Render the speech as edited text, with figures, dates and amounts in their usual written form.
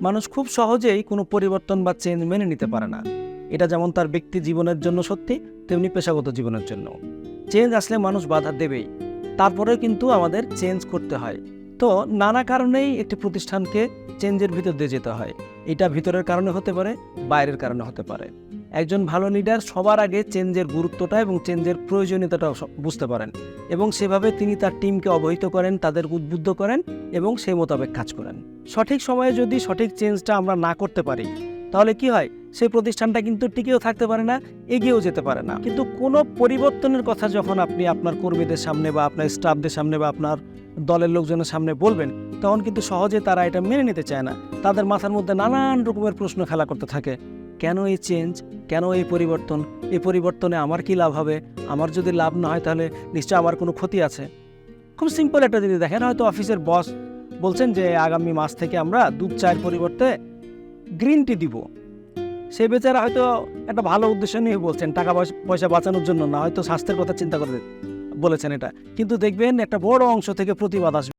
মানুষ খুব সহজেই কোনো পরিবর্তন বা চেঞ্জ মেনে নিতে পারে না। এটা যেমন তার ব্যক্তি জীবনের জন্য সত্যি, তেমনি পেশাগত জীবনের জন্য। চেঞ্জ আসলে মানুষ বাধা দেবেই, তারপরেও কিন্তু আমাদের চেঞ্জ করতে হয়। তো নানা কারণেই একটি প্রতিষ্ঠানকে চেঞ্জের ভিতর দিয়ে যেতে হয়। এটা ভিতরের কারণে হতে পারে, বাইরের কারণে হতে পারে। একজন ভালো লিডার সবার আগে চেঞ্জের গুরুত্বটা এবং চেঞ্জের প্রয়োজনীয়তাটা বুঝতে পারেন, এবং সেভাবে তিনি তার টিমকে অবহিত করেন, তাদের উদ্বুদ্ধ করেন এবং সেই মোতাবেক কাজ করেন। সঠিক সময়ে যদি সঠিক চেঞ্জটা আমরা না করতে পারি, তাহলে কি হয়, সেই প্রতিষ্ঠানটা কিন্তু টিকেও থাকতে পারে না, এগিয়েও যেতে পারে না। কিন্তু কোনো পরিবর্তনের কথা যখন আপনি আপনার কর্মীদের সামনে বা আপনার স্টাফদের সামনে বা আপনার দলের লোকজনের সামনে বলবেন, তখন কিন্তু সহজে তারা এটা মেনে নিতে চায় না। তাদের মাথার মধ্যে নানান রকমের প্রশ্ন খেলা করতে থাকে। কেন এই চেঞ্জ, কেন এই পরিবর্তন, এই পরিবর্তনে আমার কি লাভ হবে, আমার যদি লাভ না হয় তাহলে নিশ্চয় আমার কোনো ক্ষতি আছে। খুব সিম্পল একটা জিনিস দেখেন, হয়তো অফিসের বস বলছেন যে আগামী মাস থেকে আমরা দুধ চায়ের পরিবর্তে গ্রিন টি দিব। সে বেচারা হয়তো একটা ভালো উদ্দেশ্য নিয়ে বলছেন, টাকা পয়সা বাঁচানোর জন্য না, হয়তো স্বাস্থ্যের কথা চিন্তা করে বলেছেন এটা। কিন্তু দেখবেন একটা বড় অংশ থেকে প্রতিবাদ আসবে।